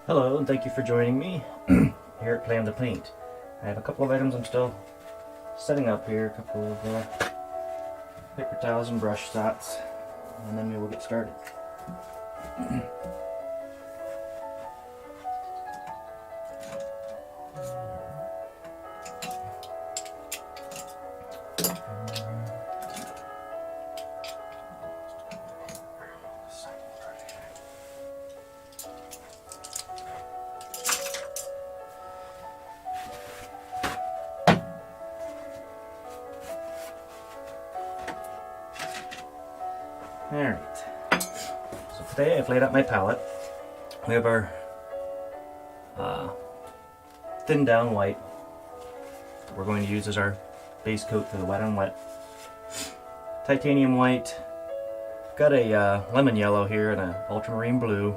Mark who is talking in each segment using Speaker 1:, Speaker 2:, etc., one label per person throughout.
Speaker 1: Hello, and thank you for joining me here at Plan to Paint. I have a couple of items I'm still setting up here, a couple of paper towels and brush sets, and then we will get started. Alright, so today I've laid out my palette. We have our thinned down white that we're going to use as our base coat for the wet on wet. Titanium white. Got a lemon yellow here and an ultramarine blue.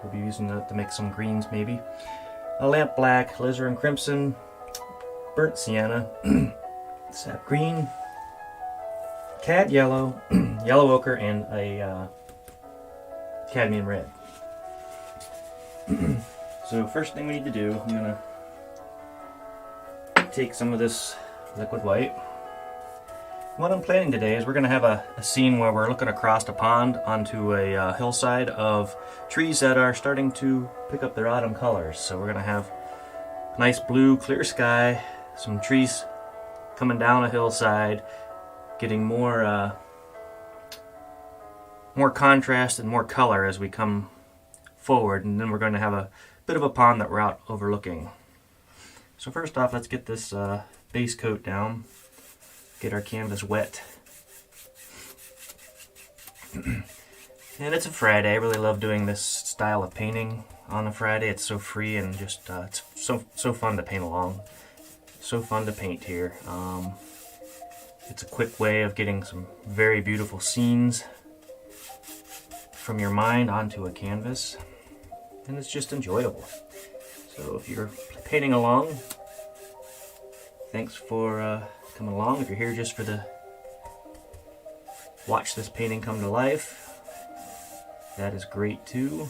Speaker 1: We'll be using that to make some greens maybe. A lamp black, alizarin crimson, burnt sienna, sap green, cad yellow, yellow ochre, and a cadmium red. So first thing we need to do, I'm going to take some of this liquid white. What I'm planning today is we're going to have a scene where we're looking across a pond onto a hillside of trees that are starting to pick up their autumn colors. So we're going to have nice blue, clear sky, some trees coming down a hillside, getting more contrast and more color as we come forward, and then we're going to have a bit of a pond that we're out overlooking. So first off, let's get this base coat down, get our canvas wet. And it's a Friday. I really love doing this style of painting on a Friday. It's so free and just it's so fun to paint along. So fun to paint here. It's a quick way of getting some very beautiful scenes from your mind onto a canvas, and it's just enjoyable. So if you're painting along, thanks for coming along. If you're here just for the watch this painting come to life, that is great too.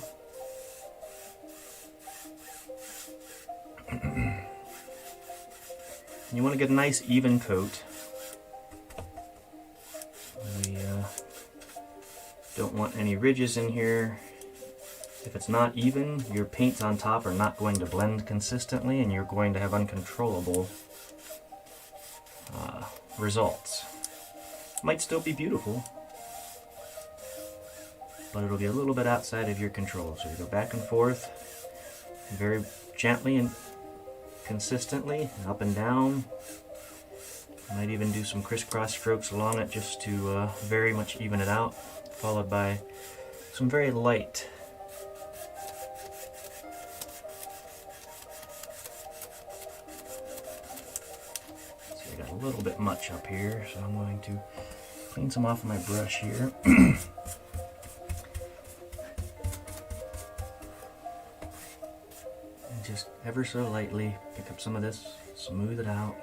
Speaker 1: You want to get a nice even coat. We don't want any ridges in here. If it's not even, your paints on top are not going to blend consistently, and you're going to have uncontrollable results. Might still be beautiful, but it'll be a little bit outside of your control. So you go back and forth very gently and consistently, up and down. Might even do some crisscross strokes along it just to very much even it out, followed by some very light a little bit much up here, so I'm going to clean some off of my brush here. And just ever so lightly pick up some of this, smooth it out.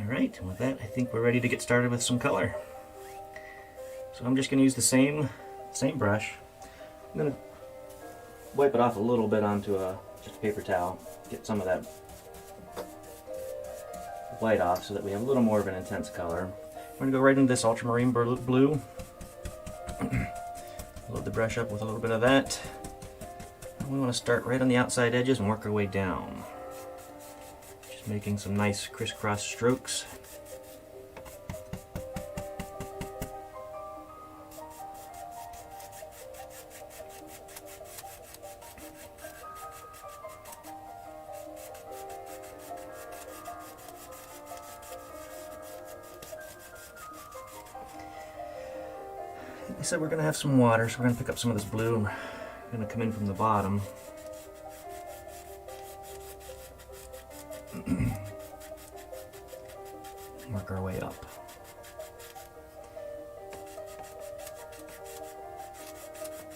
Speaker 1: Alright, and with that, I think we're ready to get started with some color. So I'm just going to use the same brush. I'm going to wipe it off a little bit onto just a paper towel, get some of that white off so that we have a little more of an intense color. We're going to go right into this ultramarine blue. Load the brush up with a little bit of that. And we want to start right on the outside edges and work our way down. Making some nice crisscross strokes. I said we're going to have some water, so we're going to pick up some of this blue. We're going to come in from the bottom. Work our way up.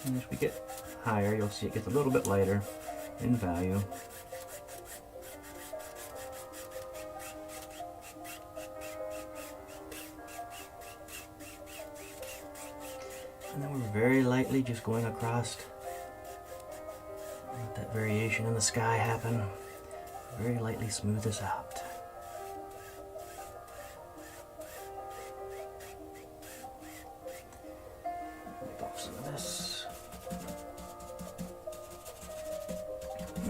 Speaker 1: And as we get higher, you'll see it gets a little bit lighter in value. And then we're very lightly just going across. Let that variation in the sky happen. Very lightly smooth this out. Wipe off some of this.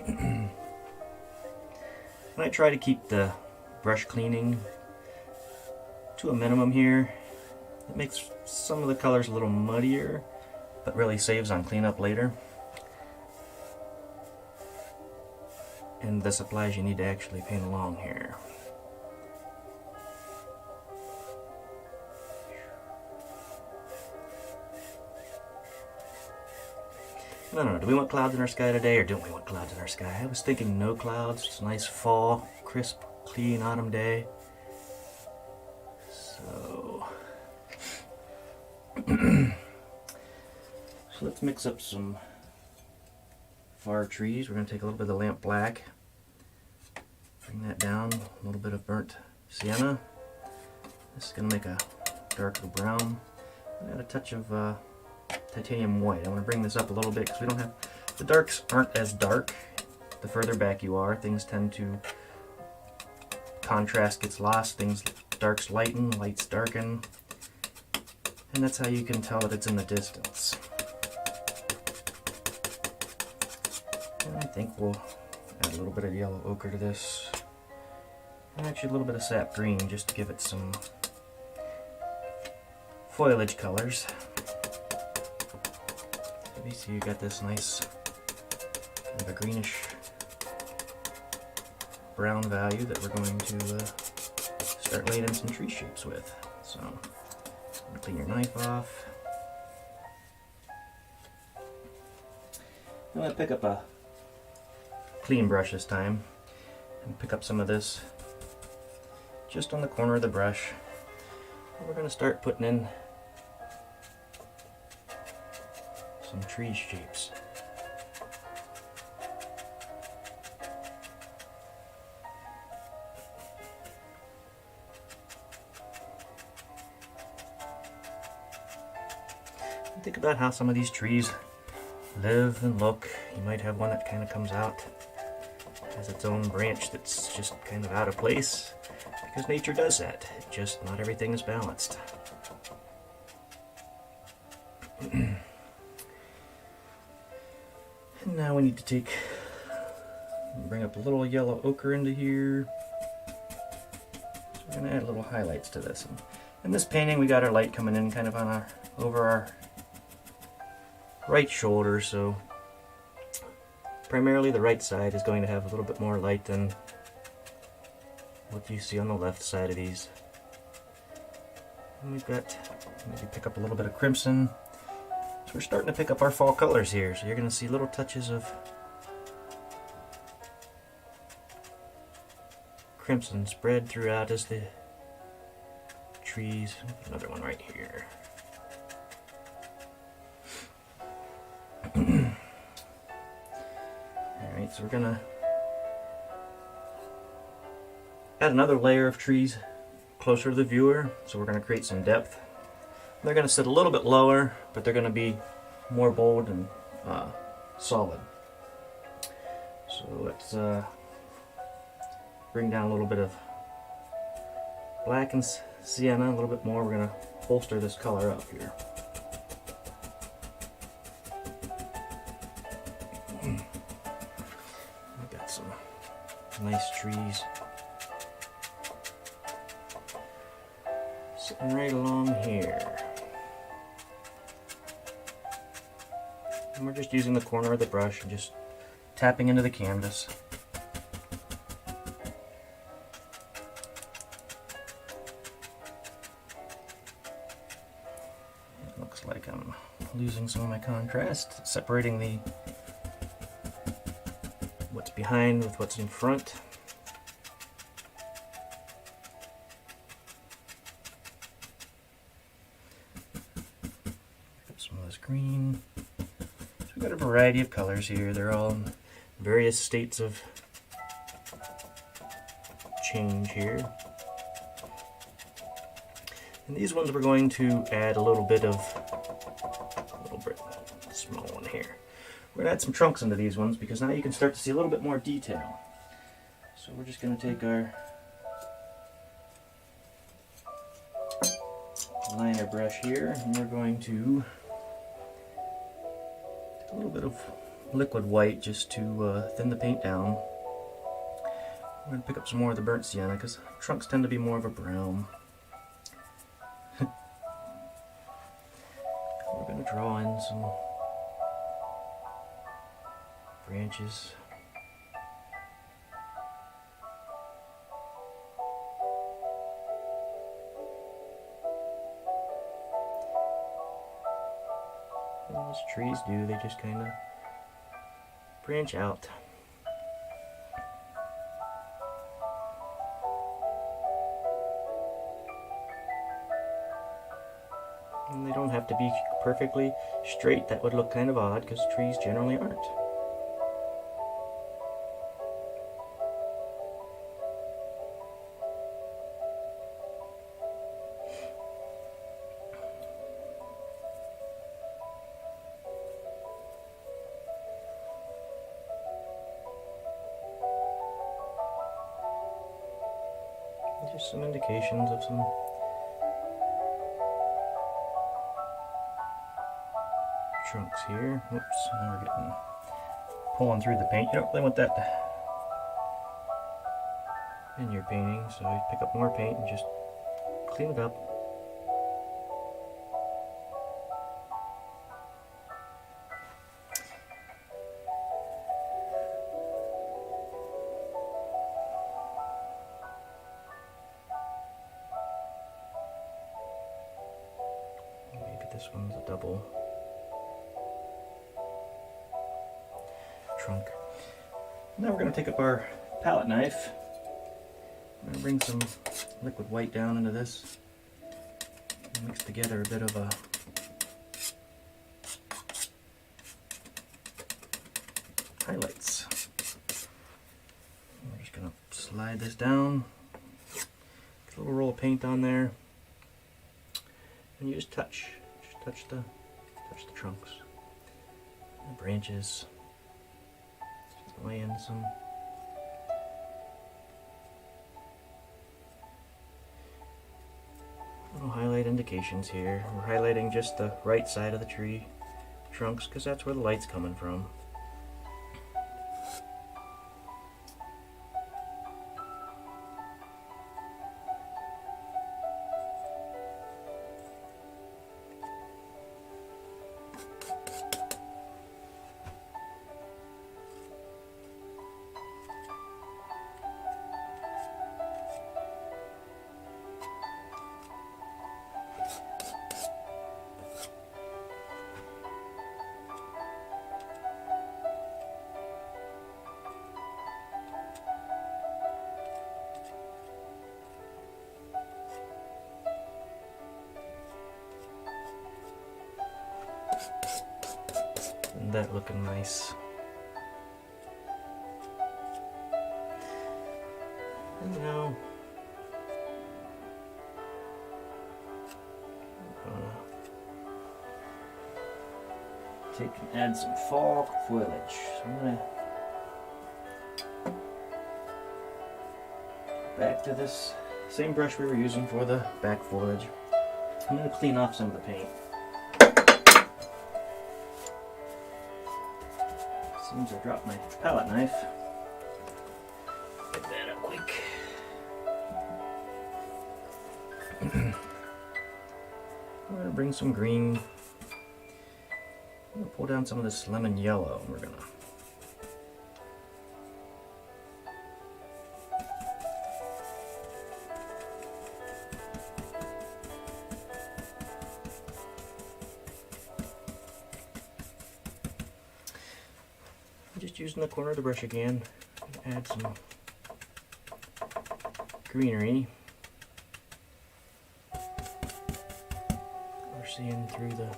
Speaker 1: And I try to keep the brush cleaning to a minimum here. It makes some of the colors a little muddier, but really saves on cleanup later. And the supplies you need to actually paint along here. I don't know, do we want clouds in our sky today or don't we want clouds in our sky? I was thinking no clouds. It's a nice fall, crisp, clean autumn day. So let's mix up some far trees. We're going to take a little bit of the lamp black, bring that down, a little bit of burnt sienna. This is going to make a darker brown. And add a touch of titanium white. I want to bring this up a little bit because we don't have, the darks aren't as dark. The further back you are, things tend to, contrast gets lost, things, darks lighten, lights darken. And that's how you can tell that it's in the distance. And I think we'll add a little bit of yellow ochre to this. And actually a little bit of sap green just to give it some foliage colors. So you see you got this nice kind of a greenish brown value that we're going to start laying in some tree shapes with. So clean your knife off. I'm going to pick up a clean brush this time and pick up some of this just on the corner of the brush. And we're going to start putting in some tree shapes. Think about how some of these trees live and look. You might have one that kind of comes out, has its own branch that's just kind of out of place, because nature does that. Just not everything is balanced. And now we need to take and bring up a little yellow ochre into here. So we're going to add little highlights to this. And in this painting we got our light coming in kind of on our, over our right shoulder, so primarily the right side is going to have a little bit more light than what you see on the left side of these. And we've got, maybe pick up a little bit of crimson. So we're starting to pick up our fall colors here, so you're going to see little touches of crimson spread throughout as the trees. Another one right here. Alright, so we're going to add another layer of trees closer to the viewer, so we're going to create some depth. They're going to sit a little bit lower, but they're going to be more bold and solid. So let's bring down a little bit of black and sienna, a little bit more. We're going to bolster this color up here. We've got some nice trees sitting right along here. And we're just using the corner of the brush and just tapping into the canvas. It looks Looks like I'm losing some of my contrast, separating the what's behind with what's in front. Put some of this green. So we've got a variety of colors here. They're all in various states of change here. And these ones we're going to add a little bit small one here. We're gonna add some trunks into these ones because now you can start to see a little bit more detail. So we're just gonna take our liner brush here and we're going to take a little bit of liquid white just to thin the paint down. We're gonna pick up some more of the burnt sienna because trunks tend to be more of a brown. We're gonna draw in some branches. As trees do, they just kind of branch out. And they don't have to be perfectly straight. That would look kind of odd because trees generally aren't. Just some indications of some trunks here. Whoops, now we're getting pulling through the paint. You don't really want that in your painting, so you pick up more paint and just clean it up. This one's a double trunk. Now we're going to take up our palette knife. I'm going to bring some liquid white down into this and mix together a bit of a highlights. We're just going to slide this down, get a little roll of paint on there, and you just touch the trunks, the branches, just lay in some little highlight indications here. We're highlighting just the right side of the tree trunks because that's where the light's coming from. And that looking nice. And now I'm gonna take and add some fall foliage. So I'm gonna back to this same brush we were using for the back foliage. I'm gonna clean off some of the paint. Seems I dropped my palette knife. Get that up quick. I'm going to bring some green. I'm going to pull down some of this lemon yellow. We're going to just using the corner of the brush again, add some greenery. We're seeing through the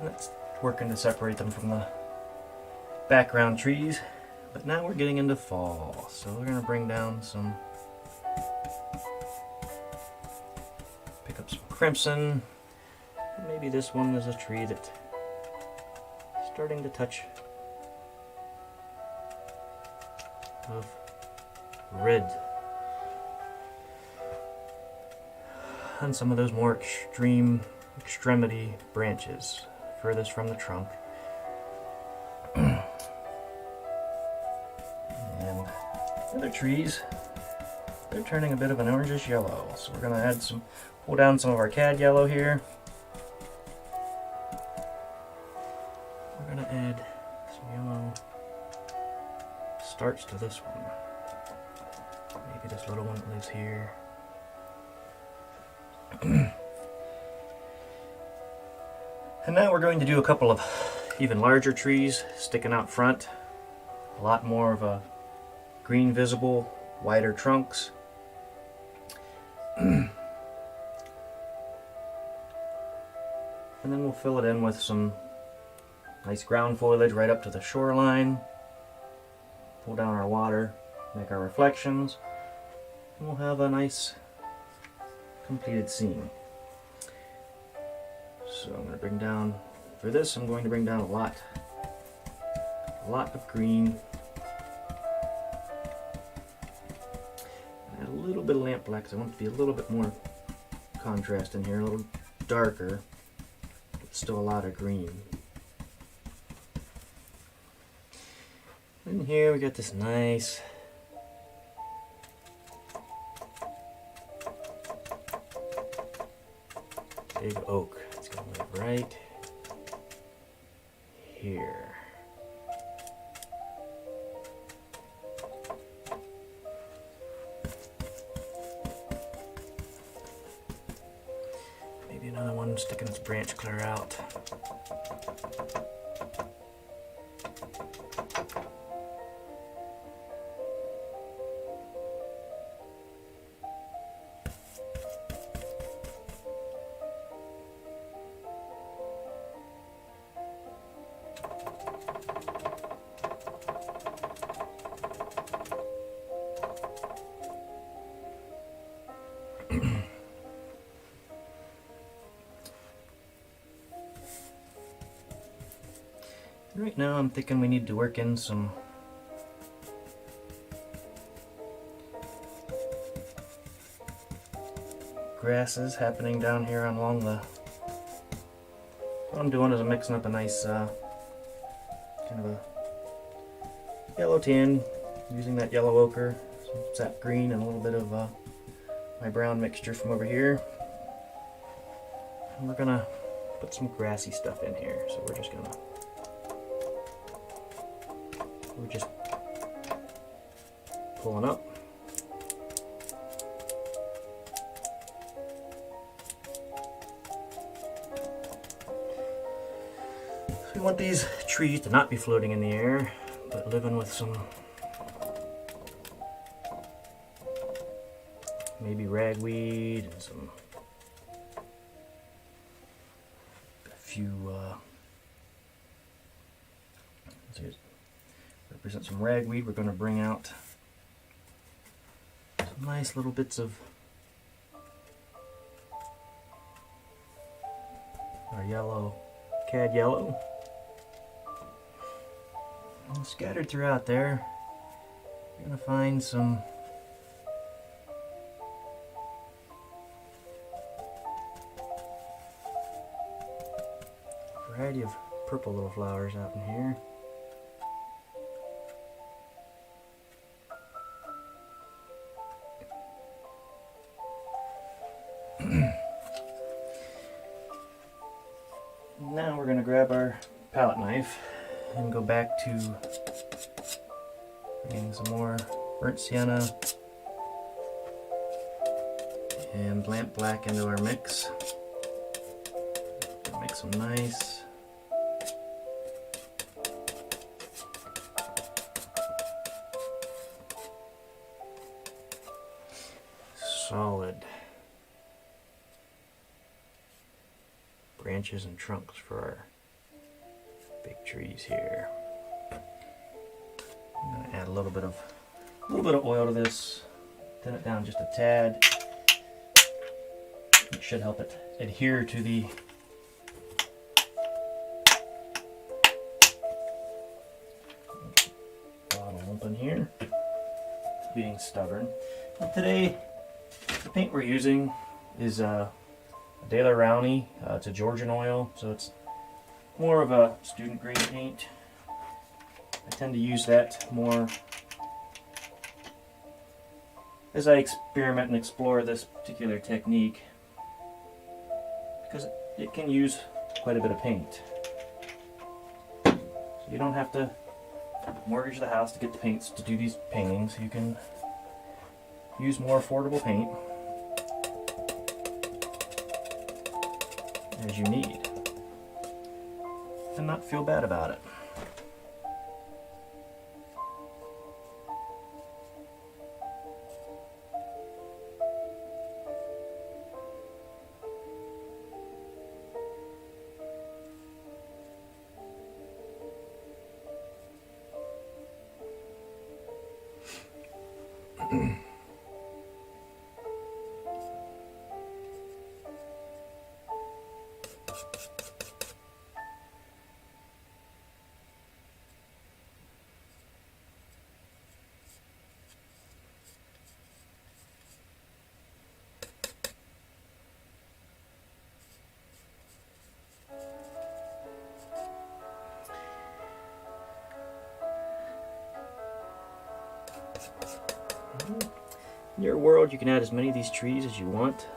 Speaker 1: That's working to separate them from the background trees. But now we're getting into fall, so we're going to bring down some, pick up some crimson. Maybe this one is a tree that's starting to touch of red on some of those more extremity branches furthest from the trunk. And the other trees, they're turning a bit of an orangish yellow, so we're going to add some, pull down some of our cad yellow here. We're going to add some yellow starts to this one. Maybe this little one that lives here. And now we're going to do a couple of even larger trees sticking out front. A lot more of a green visible, wider trunks. And then we'll fill it in with some nice ground foliage right up to the shoreline. Pull down our water, make our reflections, and we'll have a nice completed scene. So I'm going to bring down, for this I'm going to bring down a lot of green. Add a little bit of lamp black because I want it to be a little bit more contrast in here, a little darker, but still a lot of green. And here we got this nice big oak. It's going to live right here. Maybe another one sticking its branch clear out. Right now I'm thinking we need to work in some grasses happening down here along the... What I'm doing is I'm mixing up a nice kind of a yellow tan, using that yellow ochre, some sap green, and a little bit of my brown mixture from over here. And we're gonna put some grassy stuff in here, so we're just pulling up. So we want these trees to not be floating in the air, but living with some maybe ragweed and some a few represent some ragweed. We're going to bring out some nice little bits of our yellow, cad yellow. And scattered throughout there, you're going to find some variety of purple little flowers out in here. Now we're going to grab our palette knife and go back to bringing some more burnt sienna and lamp black into our mix. Make some nice solid branches and trunks for our big trees here. I'm going to add a little bit of oil to this, thin it down just a tad. It should help it adhere to the bottle open here. Being stubborn. Well, today the paint we're using is a De La Rowney. It's a Georgian oil, so it's more of a student grade paint. I tend to use that more as I experiment and explore this particular technique, because it can use quite a bit of paint. So you don't have to mortgage the house to get the paints to do these paintings. You can use more affordable paint as you need and not feel bad about it. In your world, you can add as many of these trees as you want.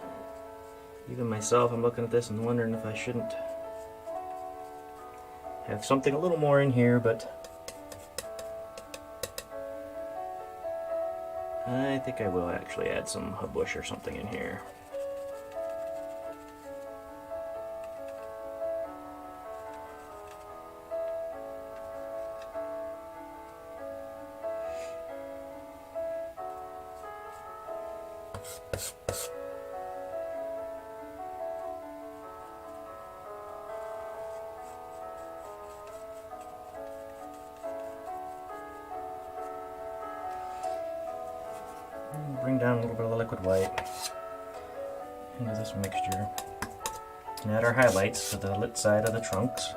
Speaker 1: Even myself, I'm looking at this and wondering if I shouldn't have something a little more in here, but I think I will actually add some bush or something in here. Bring down a little bit of the liquid white into this mixture and add our highlights to the lit side of the trunks.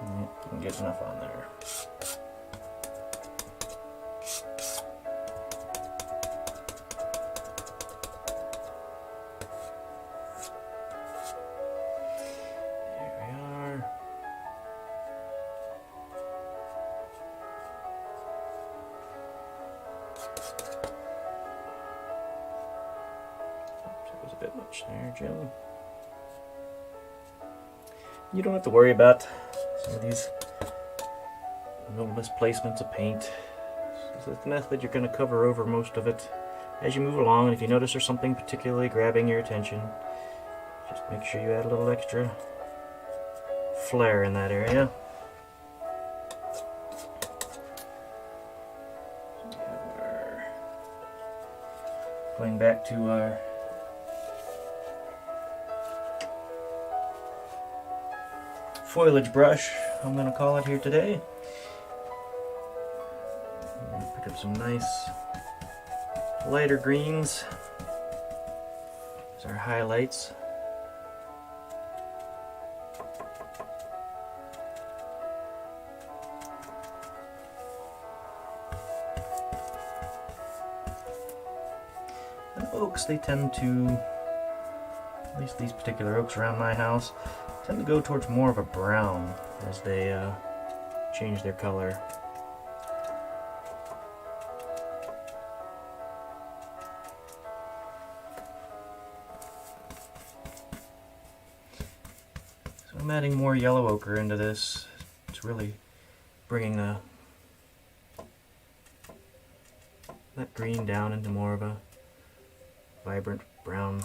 Speaker 1: And you can get enough on there. A bit much there, Jim. You don't have to worry about some of these little misplacements of paint. So with the method, you're going to cover over most of it as you move along, and if you notice there's something particularly grabbing your attention, just make sure you add a little extra flair in that area. Going back to our foliage brush, I'm going to call it here today. Pick up some nice lighter greens as our highlights. And oaks, they tend to at least these particular oaks around my house, tend to go towards more of a brown as they change their color. So I'm adding more yellow ochre into this. It's really bringing that green down into more of a vibrant brown.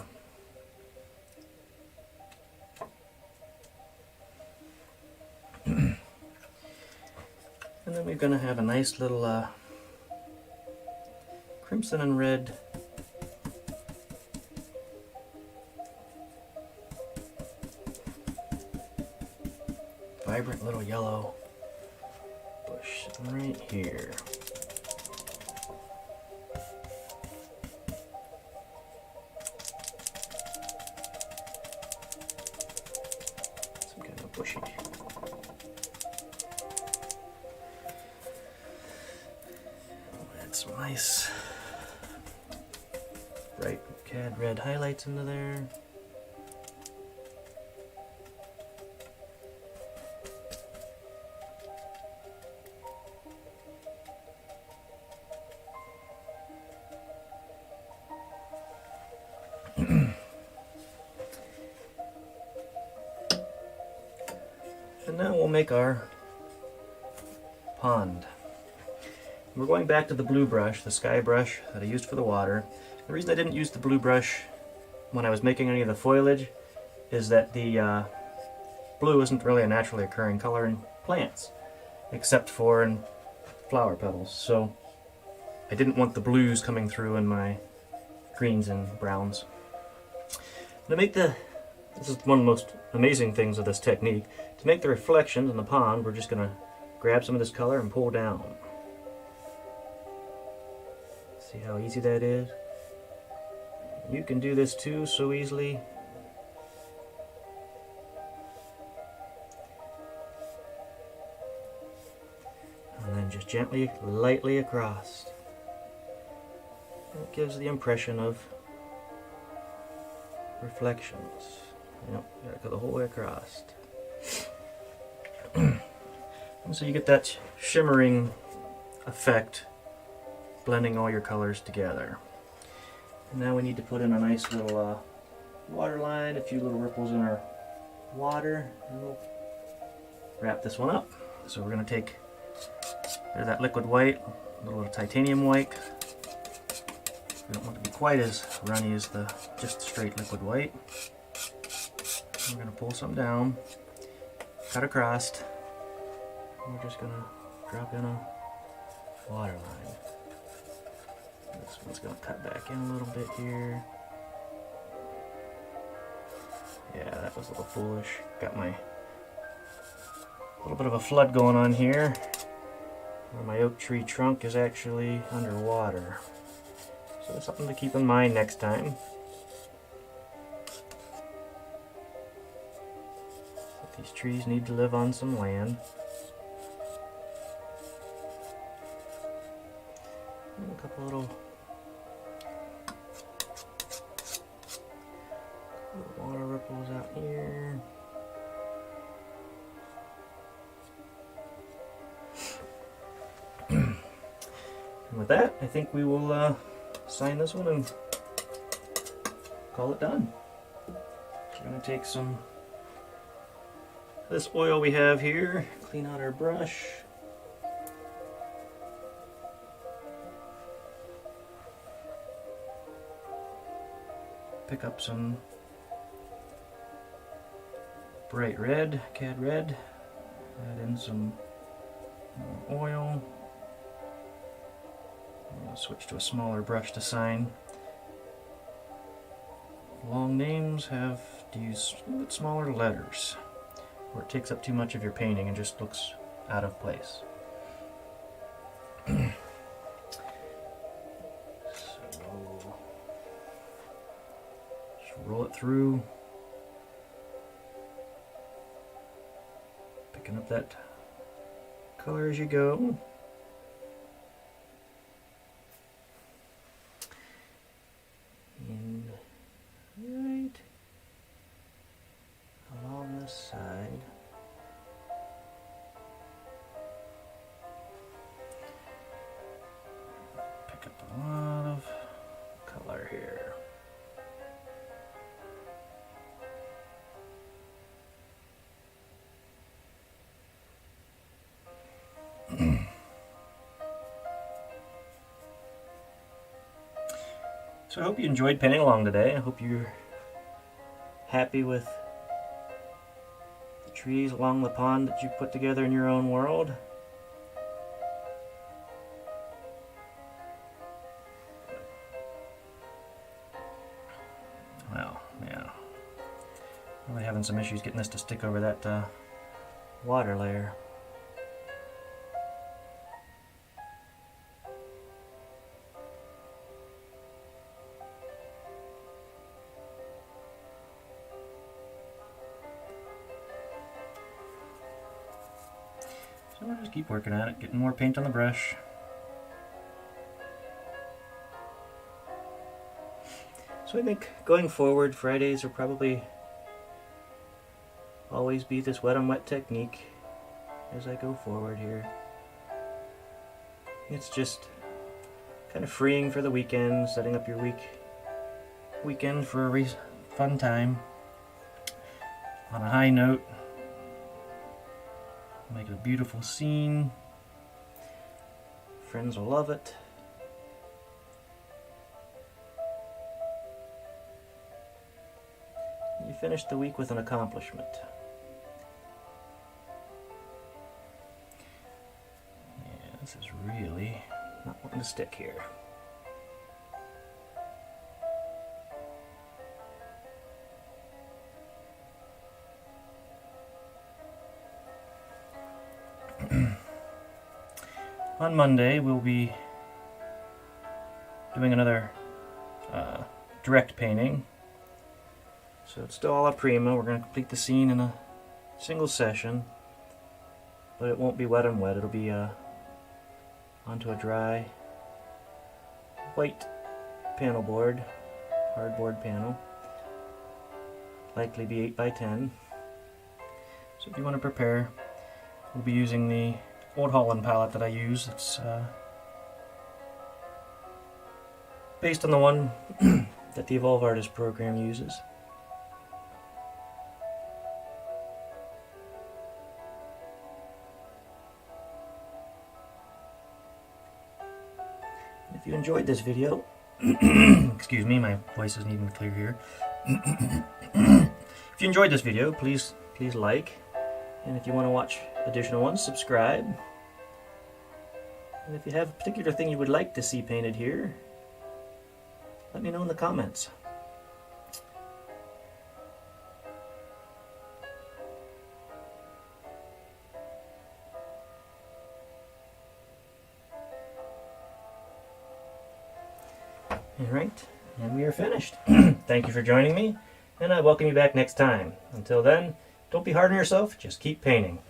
Speaker 1: And then we're going to have a nice little crimson and red vibrant little yellow bush right here. Some kind of bushy. Add some nice bright cad red highlights into there. And now we'll make our pond. We're going back to the blue brush, the sky brush that I used for the water. The reason I didn't use the blue brush when I was making any of the foliage is that the blue isn't really a naturally occurring color in plants, except for in flower petals. So I didn't want the blues coming through in my greens and browns. To make this is one of the most amazing things of this technique. To make the reflections in the pond, we're just going to grab some of this color and pull down. See how easy that is? You can do this too so easily. And then just gently, lightly across. It gives the impression of reflections. Yep, gotta go the whole way across. And so you get that shimmering effect, blending all your colors together. And now we need to put in a nice little water line, a few little ripples in our water, and we'll wrap this one up. So we're going to take that liquid white, a little titanium white. We don't want to be quite as runny as the just straight liquid white. We're going to pull some down, cut across, and we're just going to drop in a water line. This one's going to cut back in a little bit here. Yeah, that was a little foolish. Got my little bit of a flood going on here, where my oak tree trunk is actually underwater. So that's something to keep in mind next time. These trees need to live on some land. And a couple little water ripples out here. And with that, I think we will sign this one and call it done. We're going to take some of this oil we have here, clean out our brush. Pick up some bright red, cad red, add in some oil. I'm going to switch to a smaller brush to sign. Long names have to use a little bit smaller letters, or it takes up too much of your painting and just looks out of place. So just roll it through, picking up that color as you go. And right Got a lot of color here. So I hope you enjoyed painting along today. I hope you're happy with the trees along the pond that you put together in your own world. Well, yeah. Really having some issues getting this to stick over that water layer. So we'll just keep working at it, getting more paint on the brush. So I think going forward, Fridays will probably always be this wet on wet technique as I go forward here. It's just kind of freeing for the weekend, setting up your weekend for a fun time. On a high note, make it a beautiful scene. Friends will love it. You finish the week with an accomplishment. Yeah, this is really not wanting to stick here. On Monday, we'll be doing another direct painting. So it's still all a prima. We're going to complete the scene in a single session, but it won't be wet on wet. It'll be onto a dry white panel board, hardboard panel, likely be 8 by 10. So if you want to prepare, we'll be using the Old Holland palette that I use. It's based on the one that the Evolve Artist program uses. If you enjoyed this video, excuse me, my voice isn't even clear here. If you enjoyed this video, please like, and if you want to watch additional ones, subscribe. And if you have a particular thing you would like to see painted here, let me know in the comments. Alright, and we are finished. Thank you for joining me, and I welcome you back next time. Until then, don't be hard on yourself, just keep painting.